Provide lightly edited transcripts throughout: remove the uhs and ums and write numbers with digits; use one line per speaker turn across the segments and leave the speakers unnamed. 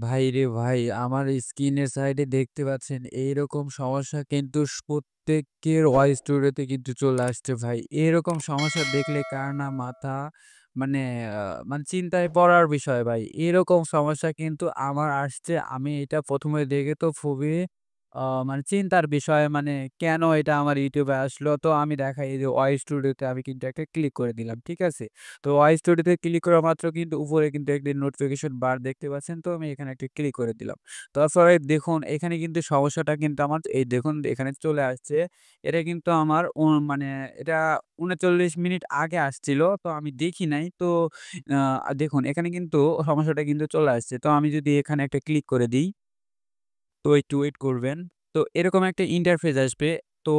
ভাই রে ভাই, আমার স্ক্রিনের সাইডে দেখতে পাচ্ছেন এইরকম সমস্যা কিন্তু প্রত্যেকের ভয়েস স্টুডিওতে কিন্তু চলে আসছে ভাই। এরকম সমস্যা দেখলে কার না মাথা মানে আ মানে চিন্তায় পড়ার বিষয় ভাই। এরকম সমস্যা কিন্তু আমার আসছে। আমি এটা ১ম এ দেখে তো খুবই আ মানে চিন্তার বিষয়, মানে কেন এটা আমার YouTube এ আসলো? তো আমি দেখাই এই যে ভয়েস স্টুডিওতে আমি কিন্তু একটা ক্লিক করে দিলাম। ঠিক আছে? তো ভয়েস স্টুডিওতে ক্লিক করা মাত্র কিন্তু উপরে কিন্তু একটি নোটিফিকেশন বার দেখতে পাচ্ছেন। তো আমি এখানে একটা ক্লিক করে দিলাম। তারপরে দেখুন এখানে কিন্তু সমস্যাটা কিন্তু আমার এই দেখুন এখানে চলে আসছে। এটা কিন্তু আমার মানে এটা ৩৯ মিনিট আগে আসছিল। তো আমি দেখি নাই। তো দেখুন এখানে কিন্তু সমস্যাটা কিন্তু চলে আসছে। তো আমি যদি এখানে একটা ক্লিক করে দিই, তো একটু ওয়েট করবেন। তো এরকম একটা ইন্টারফেস আসবে। তো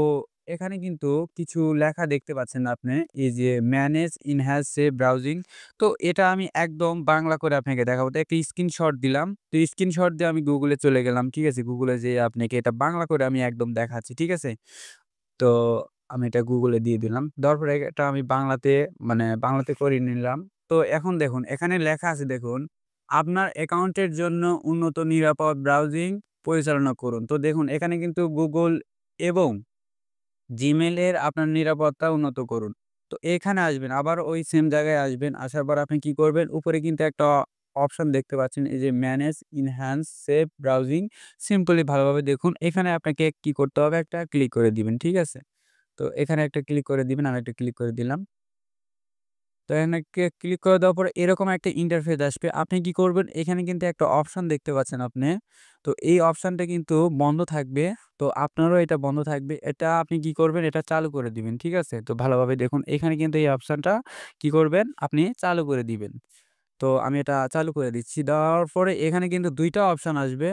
এখানে কিন্তু কিছু লেখা দেখতে পাচ্ছেন আপনি। এই যে ম্যানেজ এনহান্স সেভ ব্রাউজিং। তো এটা আমি একদম বাংলা করে আপনাকে দেখাবো। তো একটা স্ক্রিনশট দিলাম। তো স্ক্রিনশট দিয়ে আমি Google এ চলে গেলাম। ঠিক আছে? Google এ যেয়ে আপনাকে এটা বাংলা করে আমি একদম দেখাচ্ছি। ঠিক আছে? তো আমি এটা Google এ দিয়ে দিলাম। দেওয়ার পরে এটা আমি বাংলাতে মানে বাংলাতে করে নিলাম। তো এখন দেখুন এখানে লেখা আছে দেখুন, আপনার অ্যাকাউন্টের জন্য উন্নত নিরাপদ ব্রাউজিং পরিচালনা করুন। তো দেখুন এখানে কিন্তু Google এবং Gmail এর আপনার নিরাপত্তা উন্নত করুন। তো এখানে আসবেন, আবার ওই সেম জায়গায় আসবেন। আসার পর আপনি কি করবেন? উপরে কিন্তু একটা অপশন দেখতে পাচ্ছেন এই যে manage, enhance, save browsing. Simply ভালোভাবে দেখুন। এখানে আপনাকে কি করতে হবে? একটা ক্লিক করে দিবেন। ঠিক আছে? তো এখানে একটা ক্লিক করে দিবেন। আমি একটা ক্লিক করে দিলাম। তো এখানে ক্লিক করে দেওয়ার পরে এরকম একটা ইন্টারফেস আসবে। আপনি কি করবেন? এখানে কিন্তু একটা অপশন দেখতে পাচ্ছেন আপনি। তো এই অপশনটা কিন্তু বন্ধ থাকবে। তো আপনারও এটা বন্ধ থাকবে। এটা আপনি কি করবেন? এটা চালু করে দিবেন। ঠিক আছে? তো ভালোভাবে দেখুন এখানে কিন্তু এই অপশনটা কি করবেন? আপনি চালু করে দিবেন। তো আমি এটা চালু করে দিচ্ছি। দেওয়ার পরে এখানে কিন্তু ২ টা অপশন আসবে।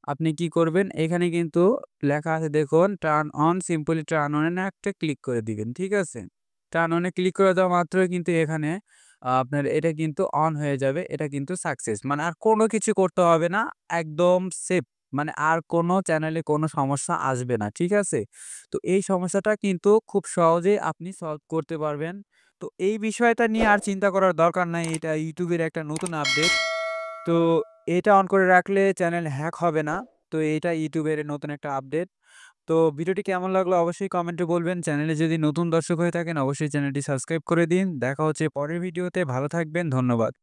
আপনি কি করবেন? এখানে কিন্তু লেখা আছে দেখুন turn on, simply turn on a একটা ক্লিক করে দিবেন। ঠিক আছে? টার্ন অন এ ক্লিক করে দেওয়া মাত্রই কিন্তু এখানে আপনার এটা কিন্তু অন হয়ে যাবে। এটা কিন্তু সাকসেস। মানে আর কোনো কিছু করতে হবে না। একদম সেফ। মানে আর কোনো চ্যানেলে কোনো সমস্যা আসবে না। ঠিক আছে? তো এই সমস্যাটা কিন্তু খুব সহজেই আপনি সলভ করতে পারবেন। তো এই বিষয়টা নিয়ে আর চিন্তা করার দরকার নাই। এটা YouTube এর একটা নতুন আপডেট। তো এটা অন করে রাখলে চ্যানেল হ্যাক হবে না। তো এটা YouTube এর নতুন একটা আপডেট। তো ভিডিওটি কেমন লাগলো অবশ্যই কমেন্টে বলবেন। চ্যানেলে যদি নতুন দর্শক হয়ে থাকেন অবশ্যই চ্যানেলটি সাবস্ক্রাইব করে দিন। দেখা হচ্ছে পরের ভিডিওতে। ভালো থাকবেন। ধন্যবাদ।